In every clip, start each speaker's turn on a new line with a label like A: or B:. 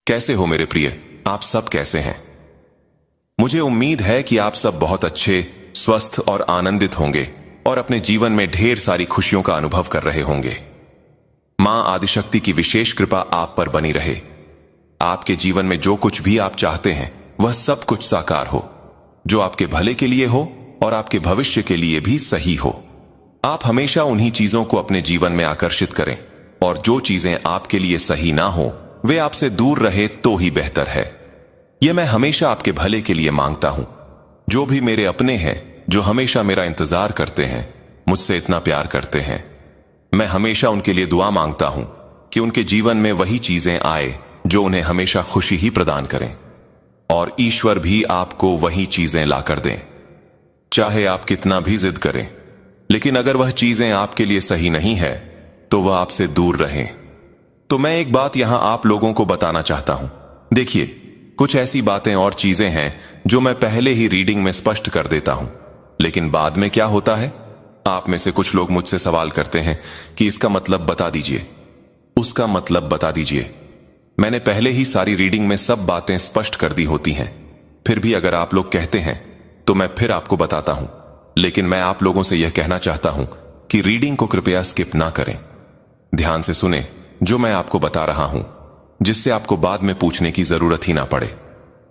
A: कैसे हो मेरे प्रिय? आप सब कैसे हैं? मुझे उम्मीद है कि आप सब बहुत अच्छे, स्वस्थ और आनंदित होंगे और अपने जीवन में ढेर सारी खुशियों का अनुभव कर रहे होंगे। मां आदिशक्ति की विशेष कृपा आप पर बनी रहे। आपके जीवन में जो कुछ भी आप चाहते हैं वह सब कुछ साकार हो, जो आपके भले के लिए हो और आपके भविष्य के लिए भी सही हो। आप हमेशा उन्हीं चीजों को अपने जीवन में आकर्षित करें और जो चीजें आपके लिए सही ना हो वे आपसे दूर रहे तो ही बेहतर है। यह मैं हमेशा आपके भले के लिए मांगता हूं। जो भी मेरे अपने हैं, जो हमेशा मेरा इंतजार करते हैं, मुझसे इतना प्यार करते हैं, मैं हमेशा उनके लिए दुआ मांगता हूं कि उनके जीवन में वही चीजें आए जो उन्हें हमेशा खुशी ही प्रदान करें, और ईश्वर भी आपको वही चीजें लाकर दें। चाहे आप कितना भी जिद करें, लेकिन अगर वह चीजें आपके लिए सही नहीं है तो वह आपसे दूर रहें। तो मैं एक बात यहां आप लोगों को बताना चाहता हूं। देखिए, कुछ ऐसी बातें और चीजें हैं जो मैं पहले ही रीडिंग में स्पष्ट कर देता हूं, लेकिन बाद में क्या होता है, आप में से कुछ लोग मुझसे सवाल करते हैं कि इसका मतलब बता दीजिए, उसका मतलब बता दीजिए। मैंने पहले ही सारी रीडिंग में सब बातें स्पष्ट कर दी होती हैं, फिर भी अगर आप लोग कहते हैं तो मैं फिर आपको बताता हूं। लेकिन मैं आप लोगों से यह कहना चाहता हूं कि रीडिंग को कृपया स्किप ना करें। ध्यान से सुने जो मैं आपको बता रहा हूं, जिससे आपको बाद में पूछने की जरूरत ही ना पड़े।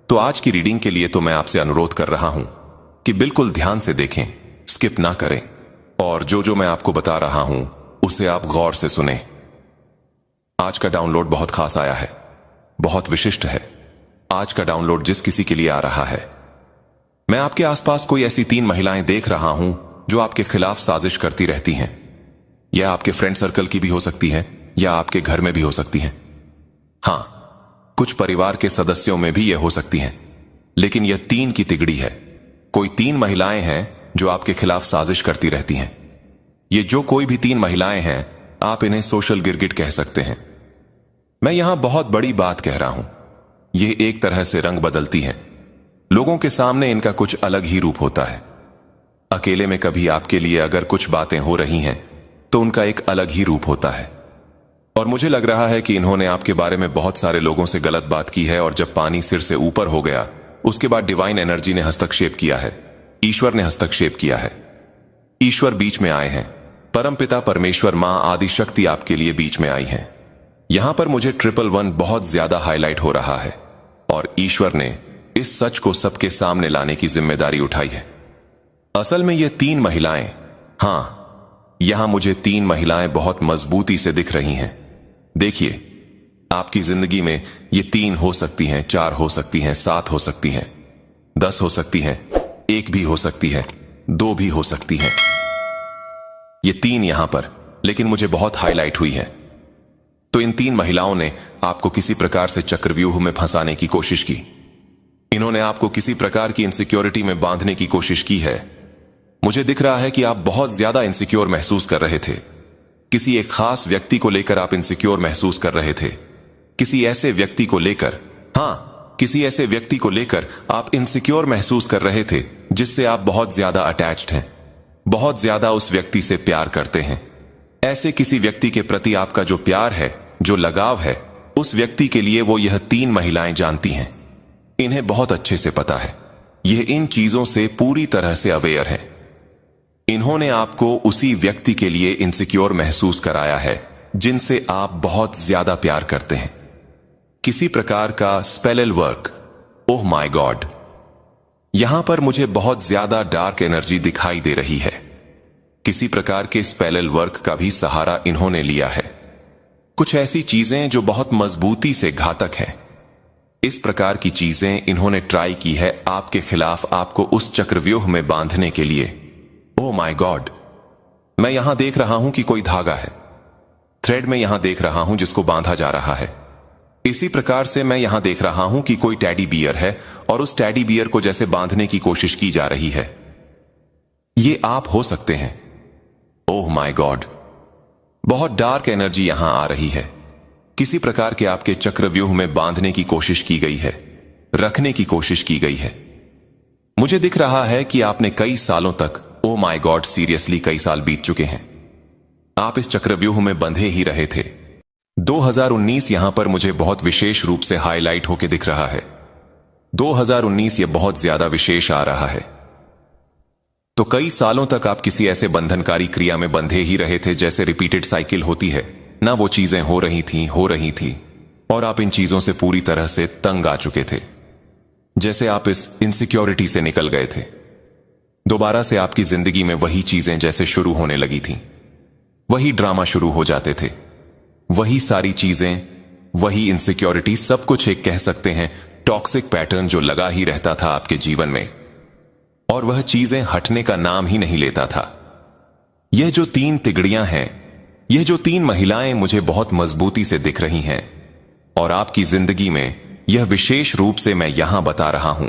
A: तो आज की रीडिंग के लिए तो मैं आपसे अनुरोध कर रहा हूं कि बिल्कुल ध्यान से देखें, स्किप ना करें, और जो मैं आपको बता रहा हूं उसे आप गौर से सुने। आज का डाउनलोड बहुत खास आया है, बहुत विशिष्ट है। आज का डाउनलोड जिस किसी के लिए आ रहा है, मैं आपके आसपास कोई ऐसी 3 महिलाएं देख रहा हूं जो आपके खिलाफ साजिश करती रहती हैं। यह आपके फ्रेंड सर्कल की भी हो सकती है या आपके घर में भी हो सकती हैं। हां, कुछ परिवार के सदस्यों में भी यह हो सकती हैं, लेकिन यह 3 की तिगड़ी है। कोई 3 महिलाएं हैं जो आपके खिलाफ साजिश करती रहती हैं। ये जो कोई भी 3 महिलाएं हैं, आप इन्हें सोशल गिरगिट कह सकते हैं। मैं यहां बहुत बड़ी बात कह रहा हूं। यह एक तरह से रंग बदलती हैं। लोगों के सामने इनका कुछ अलग ही रूप होता है। अकेले में कभी आपके लिए अगर कुछ बातें हो रही हैं तो उनका एक अलग ही रूप होता है। और मुझे लग रहा है कि इन्होंने आपके बारे में बहुत सारे लोगों से गलत बात की है, और जब पानी सिर से ऊपर हो गया उसके बाद डिवाइन एनर्जी ने हस्तक्षेप किया है, ईश्वर ने हस्तक्षेप किया है। ईश्वर बीच में आए हैं। परमपिता परमेश्वर, मां आदिशक्ति आपके लिए बीच में आई हैं। यहां पर मुझे 111 बहुत ज्यादा हाईलाइट हो रहा है, और ईश्वर ने इस सच को सबके सामने लाने की जिम्मेदारी उठाई है। असल में ये 3 महिलाएं, हां, यहां मुझे 3 महिलाएं बहुत मजबूती से दिख रही हैं। देखिए, आपकी जिंदगी में ये 3 हो सकती हैं, 4 हो सकती हैं, 7 हो सकती हैं, 10 हो सकती हैं, 1 भी हो सकती है, 2 भी हो सकती हैं। ये 3 यहां पर लेकिन मुझे बहुत हाईलाइट हुई है। तो इन 3 महिलाओं ने आपको किसी प्रकार से चक्रव्यूह में फंसाने की कोशिश की। इन्होंने आपको किसी प्रकार की इनसिक्योरिटी में बांधने की कोशिश की है। मुझे दिख रहा है कि आप बहुत ज्यादा इनसिक्योर महसूस कर रहे थे। किसी एक खास व्यक्ति को लेकर आप इनसिक्योर महसूस कर रहे थे। किसी ऐसे व्यक्ति को लेकर, हां, किसी ऐसे व्यक्ति को लेकर आप इनसिक्योर महसूस कर रहे थे जिससे आप बहुत ज्यादा अटैच्ड हैं, बहुत ज्यादा उस व्यक्ति से प्यार करते हैं। ऐसे किसी व्यक्ति के प्रति आपका जो प्यार है, जो लगाव है, उस व्यक्ति के लिए वो यह 3 महिलाएं जानती हैं। इन्हें बहुत अच्छे से पता है। यह इन चीजों से पूरी तरह से अवेयर है। इन्होंने आपको उसी व्यक्ति के लिए इनसिक्योर महसूस कराया है जिनसे आप बहुत ज्यादा प्यार करते हैं। किसी प्रकार का spell work. Oh my God, यहां पर मुझे बहुत ज्यादा डार्क एनर्जी दिखाई दे रही है। किसी प्रकार के स्पेल वर्क का भी सहारा इन्होंने लिया है। कुछ ऐसी चीजें जो बहुत मजबूती से घातक है। इस प्रकार की चीजें इन्होंने ट्राई की है आपके खिलाफ, आपको उस चक्रव्यूह में बांधने के लिए। ओह माय गॉड, मैं यहां देख रहा हूं कि कोई धागा है, थ्रेड में यहां देख रहा हूं जिसको बांधा जा रहा है। इसी प्रकार से मैं यहां देख रहा हूं कि कोई टेडी बियर है और उस टेडी बियर को जैसे बांधने की कोशिश की जा रही है। ये आप हो सकते हैं। ओह माय गॉड, बहुत डार्क एनर्जी यहां आ रही है। किसी प्रकार के आपके चक्रव्यूह में बांधने की कोशिश की गई है, रखने की कोशिश की गई है। मुझे दिख रहा है कि आपने कई सालों तक, ओ माय गॉड, सीरियसली कई साल बीत चुके हैं, आप इस चक्रव्यूह में बंधे ही रहे थे। 2019 यहां पर मुझे बहुत विशेष रूप से हाईलाइट होके दिख रहा है। 2019 ये बहुत ज्यादा विशेष आ रहा है। तो कई सालों तक आप किसी ऐसे बंधनकारी क्रिया में बंधे ही रहे थे, जैसे रिपीटेड साइकिल होती है ना, वो चीजें हो रही थी और आप इन चीजों से पूरी तरह से तंग आ चुके थे। जैसे आप इस इनसिक्योरिटी से निकल गए थे। दोबारा से आपकी जिंदगी में वही चीजें जैसे शुरू होने लगी थी, वही ड्रामा शुरू हो जाते थे, वही सारी चीजें, वही इनसिक्योरिटी, सब कुछ एक कह सकते हैं टॉक्सिक पैटर्न जो लगा ही रहता था आपके जीवन में, और वह चीजें हटने का नाम ही नहीं लेता था। यह जो 3 तिगड़ियां हैं, यह जो 3 महिलाएं मुझे बहुत मजबूती से दिख रही हैं, और आपकी जिंदगी में यह विशेष रूप से मैं यहां बता रहा हूं।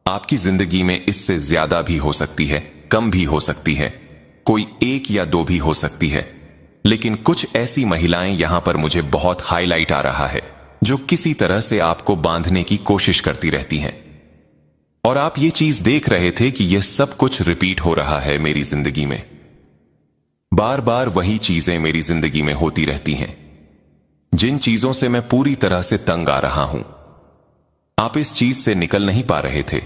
A: आपकी जिंदगी में इससे ज्यादा भी हो सकती है, कम भी हो सकती है, कोई 1 या 2 भी हो सकती है, लेकिन कुछ ऐसी महिलाएं यहां पर मुझे बहुत हाईलाइट आ रहा है जो किसी तरह से आपको बांधने की कोशिश करती रहती हैं। और आप ये चीज देख रहे थे कि यह सब कुछ रिपीट हो रहा है मेरी जिंदगी में। बार बार वही चीजें मेरी जिंदगी में होती रहती हैं, जिन चीजों से मैं पूरी तरह से तंग आ रहा हूं। आप इस चीज से निकल नहीं पा रहे थे,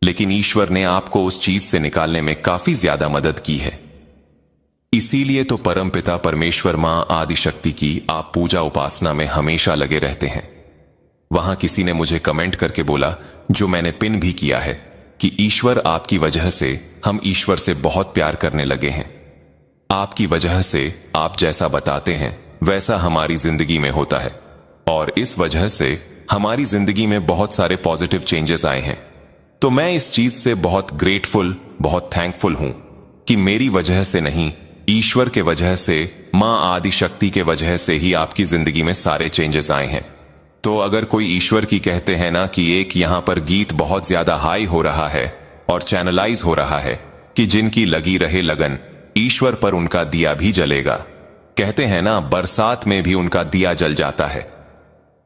A: लेकिन ईश्वर ने आपको उस चीज से निकालने में काफी ज्यादा मदद की है। इसीलिए तो परमपिता परमेश्वर मां आदिशक्ति की आप पूजा उपासना में हमेशा लगे रहते हैं। वहां किसी ने मुझे कमेंट करके बोला, जो मैंने पिन भी किया है, कि ईश्वर आपकी वजह से हम ईश्वर से बहुत प्यार करने लगे हैं। आपकी वजह से आप जैसा बताते हैं वैसा हमारी जिंदगी में होता है, और इस वजह से हमारी जिंदगी में बहुत सारे पॉजिटिव चेंजेस आए हैं। तो मैं इस चीज से बहुत ग्रेटफुल, बहुत थैंकफुल हूं कि मेरी वजह से नहीं, ईश्वर के वजह से, मां आदिशक्ति के वजह से ही आपकी जिंदगी में सारे चेंजेस आए हैं। तो अगर कोई ईश्वर की कहते हैं ना कि एक यहां पर गीत बहुत ज्यादा हाई हो रहा है और चैनलाइज हो रहा है कि जिनकी लगी रहे लगन, ईश्वर पर उनका दिया भी जलेगा। कहते हैं ना, बरसात में भी उनका दिया जल जाता है।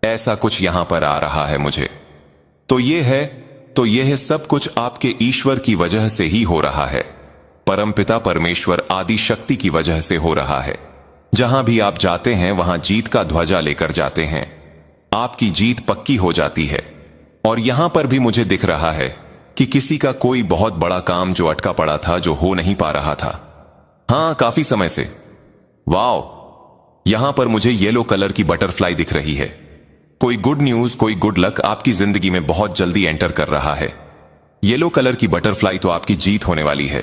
A: ऐसा कुछ यहां पर आ रहा है मुझे। तो यह सब कुछ आपके ईश्वर की वजह से ही हो रहा है। परमपिता परमेश्वर आदिशक्ति की वजह से हो रहा है। जहां भी आप जाते हैं वहां जीत का ध्वजा लेकर जाते हैं। आपकी जीत पक्की हो जाती है। और यहां पर भी मुझे दिख रहा है कि किसी का कोई बहुत बड़ा काम जो अटका पड़ा था, जो हो नहीं पा रहा था, हां, काफी समय से। वाओ, यहां पर मुझे येलो कलर की बटरफ्लाई दिख रही है। कोई गुड न्यूज, कोई गुड लक आपकी जिंदगी में बहुत जल्दी एंटर कर रहा है। येलो कलर की बटरफ्लाई तो आपकी जीत होने वाली है।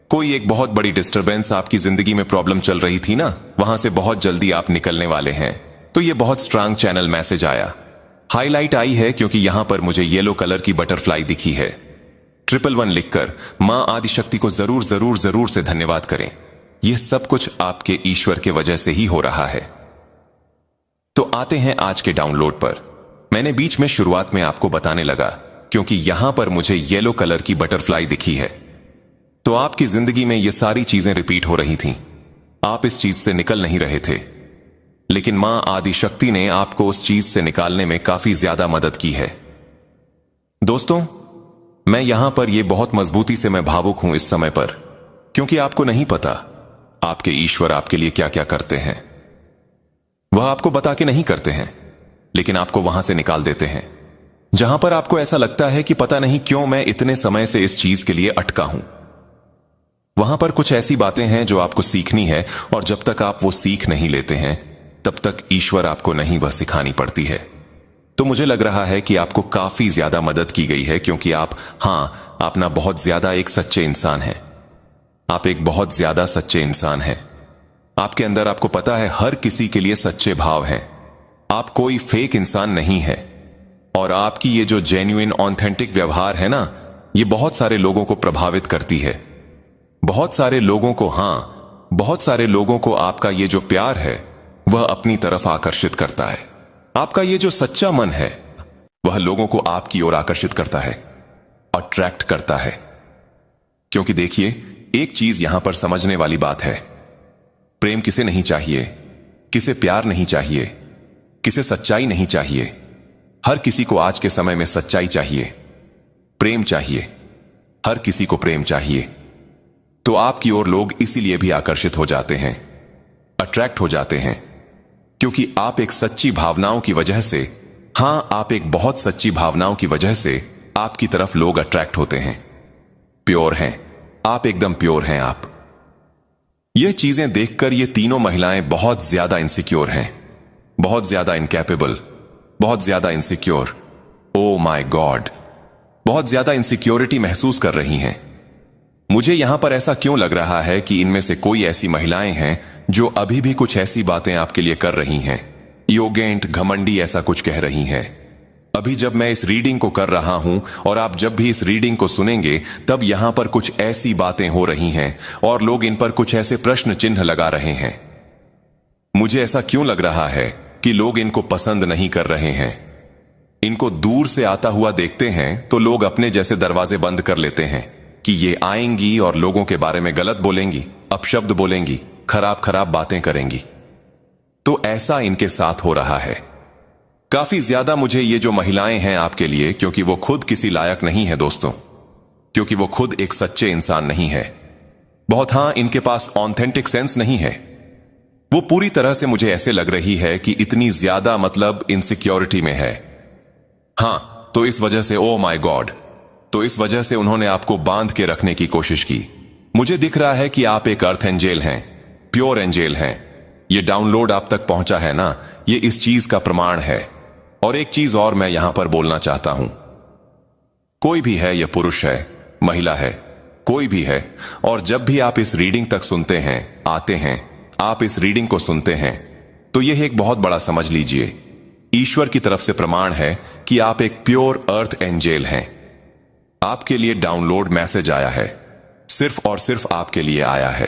A: कोई एक बहुत बड़ी डिस्टरबेंस, आपकी जिंदगी में प्रॉब्लम चल रही थी ना, वहां से बहुत जल्दी आप निकलने वाले हैं। तो ये बहुत स्ट्रांग चैनल मैसेज आया, हाईलाइट आई है, क्योंकि यहां पर मुझे येलो कलर की बटरफ्लाई दिखी है। 111 लिखकर मां आदिशक्ति को जरूर जरूर जरूर से धन्यवाद करें। यह सब कुछ आपके ईश्वर के वजह से ही हो रहा है। तो आते हैं आज के डाउनलोड पर। मैंने बीच में शुरुआत में आपको बताने लगा, क्योंकि यहां पर मुझे येलो कलर की बटरफ्लाई दिखी है। तो आपकी जिंदगी में ये सारी चीजें रिपीट हो रही थीं। आप इस चीज से निकल नहीं रहे थे, लेकिन मां आदिशक्ति ने आपको उस चीज से निकालने में काफी ज्यादा मदद की है। दोस्तों, मैं यहां पर ये बहुत मजबूती से मैं भावुक हूं इस समय पर, क्योंकि आपको नहीं पता आपके ईश्वर आपके लिए क्या क्या करते हैं। वह आपको बता के नहीं करते हैं, लेकिन आपको वहां से निकाल देते हैं जहां पर आपको ऐसा लगता है कि पता नहीं क्यों मैं इतने समय से इस चीज के लिए अटका हूं। वहां पर कुछ ऐसी बातें हैं जो आपको सीखनी है, और जब तक आप वो सीख नहीं लेते हैं तब तक ईश्वर आपको नहीं वह सिखानी पड़ती है। तो मुझे लग रहा है कि आपको काफी ज्यादा मदद की गई है, क्योंकि आप ना बहुत ज्यादा एक सच्चे इंसान हैं। आप एक बहुत ज्यादा सच्चे इंसान हैं। आपके अंदर, आपको पता है, हर किसी के लिए सच्चे भाव हैं। आप कोई फेक इंसान नहीं है। और आपकी ये जो जेन्युइन ऑथेंटिक व्यवहार है ना, ये बहुत सारे लोगों को प्रभावित करती है। बहुत सारे लोगों को आपका ये जो प्यार है वह अपनी तरफ आकर्षित करता है। आपका ये जो सच्चा मन है वह लोगों को आपकी ओर आकर्षित करता है, अट्रैक्ट करता है। क्योंकि देखिए, एक चीज यहां पर समझने वाली बात है, प्रेम किसे नहीं चाहिए, किसे प्यार नहीं चाहिए, किसे सच्चाई नहीं चाहिए। हर किसी को आज के समय में सच्चाई चाहिए, प्रेम चाहिए, हर किसी को प्रेम चाहिए। तो आपकी ओर लोग इसीलिए भी आकर्षित हो जाते हैं, अट्रैक्ट हो जाते हैं, क्योंकि आप एक सच्ची भावनाओं की वजह से, हां, आप एक बहुत सच्ची भावनाओं की वजह से आपकी तरफ लोग अट्रैक्ट होते हैं। प्योर हैं आप, एकदम प्योर हैं आप। ये चीजें देखकर ये तीनों महिलाएं बहुत ज्यादा इनसिक्योर हैं, बहुत ज्यादा इनकैपेबल, बहुत ज्यादा इनसिक्योर। ओ माय गॉड, बहुत ज्यादा इनसिक्योरिटी महसूस कर रही हैं। मुझे यहां पर ऐसा क्यों लग रहा है कि इनमें से कोई ऐसी महिलाएं हैं जो अभी भी कुछ ऐसी बातें आपके लिए कर रही हैं, योगेंट, घमंडी, ऐसा कुछ कह रही हैं। अभी जब मैं इस रीडिंग को कर रहा हूं और आप जब भी इस रीडिंग को सुनेंगे, तब यहां पर कुछ ऐसी बातें हो रही हैं और लोग इन पर कुछ ऐसे प्रश्न चिन्ह लगा रहे हैं। मुझे ऐसा क्यों लग रहा है कि लोग इनको पसंद नहीं कर रहे हैं। इनको दूर से आता हुआ देखते हैं तो लोग अपने जैसे दरवाजे बंद कर लेते हैं कि ये आएंगी और लोगों के बारे में गलत बोलेंगी, अपशब्द बोलेंगी, खराब खराब बातें करेंगी। तो ऐसा इनके साथ हो रहा है काफी ज्यादा। मुझे ये जो महिलाएं हैं आपके लिए, क्योंकि वो खुद किसी लायक नहीं है दोस्तों, क्योंकि वो खुद एक सच्चे इंसान नहीं है। बहुत, हां, इनके पास ऑथेंटिक सेंस नहीं है। वो पूरी तरह से मुझे ऐसे लग रही है कि इतनी ज्यादा, मतलब इनसिक्योरिटी में है। हां, तो इस वजह से, ओ माय गॉड, तो इस वजह से उन्होंने आपको बांध के रखने की कोशिश की। मुझे दिख रहा है कि आप एक अर्थ एंजेल हैं, प्योर एंजेल हैं। ये डाउनलोड आप तक पहुंचा है ना, ये इस चीज का प्रमाण है। और एक चीज और मैं यहां पर बोलना चाहता हूं, कोई भी है, यह पुरुष है, महिला है, कोई भी है, और जब भी आप इस रीडिंग तक सुनते हैं, आते हैं, आप इस रीडिंग को सुनते हैं, तो यह एक बहुत बड़ा, समझ लीजिए, ईश्वर की तरफ से प्रमाण है कि आप एक प्योर अर्थ एंजेल हैं। आपके लिए डाउनलोड मैसेज आया है, सिर्फ और सिर्फ आपके लिए आया है।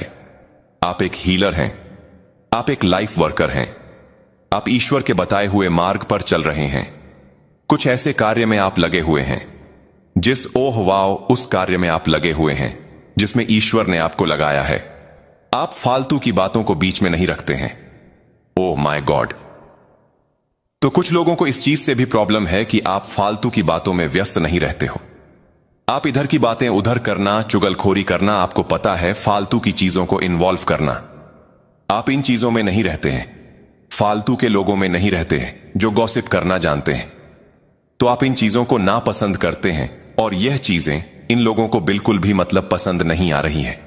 A: आप एक हीलर हैं, आप एक लाइफ वर्कर हैं, आप ईश्वर के बताए हुए मार्ग पर चल रहे हैं। कुछ ऐसे कार्य में आप लगे हुए हैं, जिस ओह वाओ, उस कार्य में आप लगे हुए हैं जिसमें ईश्वर ने आपको लगाया है। आप फालतू की बातों को बीच में नहीं रखते हैं। Oh my God. तो कुछ लोगों को इस चीज से भी प्रॉब्लम है कि आप फालतू की बातों में व्यस्त नहीं रहते हो। आप इधर की बातें उधर करना, चुगलखोरी करना, आपको पता है, फालतू की चीजों को इन्वॉल्व करना, आप इन चीजों में नहीं रहते हैं। फालतू के लोगों में नहीं रहते हैं जो गॉसिप करना जानते हैं। तो आप इन चीजों को नापसंद करते हैं और यह चीजें इन लोगों को बिल्कुल भी, मतलब, पसंद नहीं आ रही हैं।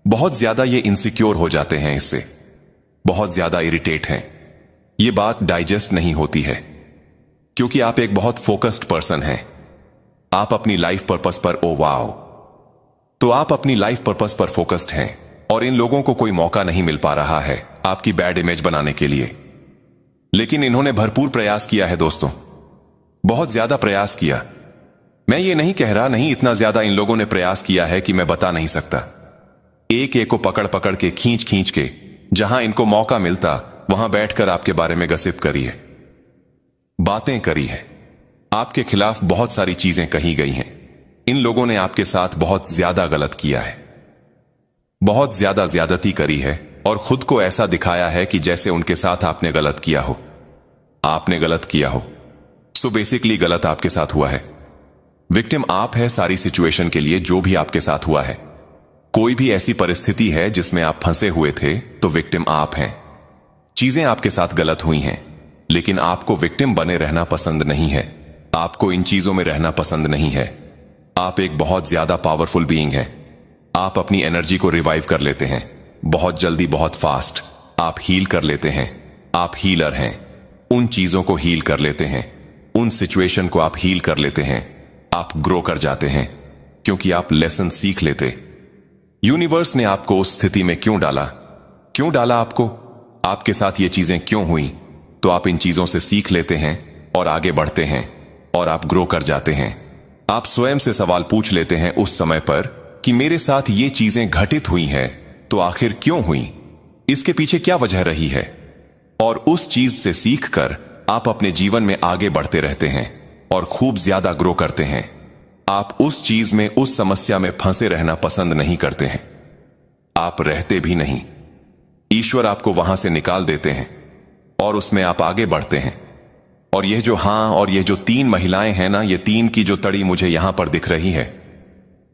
A: बहुत ज्यादा ये इनसिक्योर हो जाते हैं इससे, बहुत ज्यादा इरिटेट हैं। ये बात डाइजेस्ट नहीं होती है क्योंकि आप एक बहुत फोकस्ड पर्सन हैं। आप अपनी लाइफ पर्पस पर, ओ वाओ, तो आप अपनी लाइफ पर्पस पर फोकस्ड हैं और इन लोगों को कोई मौका नहीं मिल पा रहा है आपकी बैड इमेज बनाने के लिए। लेकिन इन्होंने भरपूर प्रयास किया है दोस्तों, बहुत ज्यादा प्रयास किया। मैं ये नहीं कह रहा, नहीं, इतना ज्यादा इन लोगों ने प्रयास किया है कि मैं बता नहीं सकता। एक एक को पकड़ पकड़ के, खींच खींच के, जहां इनको मौका मिलता वहां बैठकर आपके बारे में गसिप करी है, बातें करी है, आपके खिलाफ बहुत सारी चीजें कही गई हैं। इन लोगों ने आपके साथ बहुत ज्यादा गलत किया है, बहुत ज्यादा ज्यादती करी है और खुद को ऐसा दिखाया है कि जैसे उनके साथ आपने गलत किया हो, आपने गलत किया हो। सो बेसिकली गलत आपके साथ हुआ है। विक्टिम आप है सारी सिचुएशन के लिए, जो भी आपके साथ हुआ है। कोई भी ऐसी परिस्थिति है जिसमें आप फंसे हुए थे, तो विक्टिम आप हैं। चीजें आपके साथ गलत हुई हैं, लेकिन आपको विक्टिम बने रहना पसंद नहीं है। आपको इन चीजों में रहना पसंद नहीं है। आप एक बहुत ज्यादा पावरफुल बीइंग हैं। आप अपनी एनर्जी को रिवाइव कर लेते हैं बहुत जल्दी, बहुत फास्ट। आप हील कर लेते हैं। आप हीलर हैं। उन चीजों को हील कर लेते हैं, उन सिचुएशन को आप हील कर लेते हैं। आप ग्रो कर जाते हैं क्योंकि आप लेसन सीख लेते। यूनिवर्स ने आपको उस स्थिति में क्यों डाला, क्यों डाला आपको, आपके साथ ये चीजें क्यों हुई, तो आप इन चीजों से सीख लेते हैं और आगे बढ़ते हैं और आप ग्रो कर जाते हैं। आप स्वयं से सवाल पूछ लेते हैं उस समय पर कि मेरे साथ ये चीजें घटित हुई हैं, तो आखिर क्यों हुई, इसके पीछे क्या वजह रही है, और उस चीज से सीखकर आप अपने जीवन में आगे बढ़ते रहते हैं और खूब ज्यादा ग्रो करते हैं। आप उस चीज में, उस समस्या में फंसे रहना पसंद नहीं करते हैं। आप रहते भी नहीं। ईश्वर आपको वहां से निकाल देते हैं और उसमें आप आगे बढ़ते हैं। और यह जो, हां, और ये जो 3 महिलाएं हैं ना, ये 3 की जो तड़ी मुझे यहां पर दिख रही है,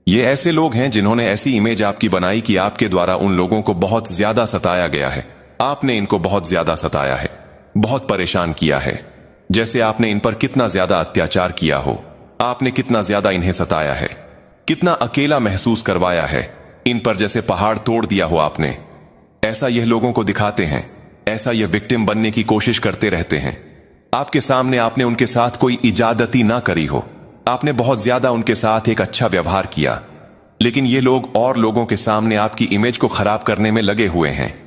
A: ये ऐसे लोग हैं जिन्होंने ऐसी इमेज आपकी बनाई कि आपके द्वारा उन लोगों को बहुत ज्यादा सताया गया है। आपने इनको बहुत ज्यादा सताया है। बहुत परेशान किया है। जैसे आपने इन पर कितना ज्यादा अत्याचार किया हो, आपने कितना ज्यादा इन्हें सताया है, कितना अकेला महसूस करवाया है, इन पर जैसे पहाड़ तोड़ दिया हो आपने। ऐसा यह लोगों को दिखाते हैं, ऐसा यह विक्टिम बनने की कोशिश करते रहते हैं। आपके सामने आपने उनके साथ कोई इजादती ना करी हो, आपने बहुत ज्यादा उनके साथ एक अच्छा व्यवहार किया, लेकिन ये लोग और लोगों के सामने आपकी इमेज को खराब करने में लगे हुए हैं।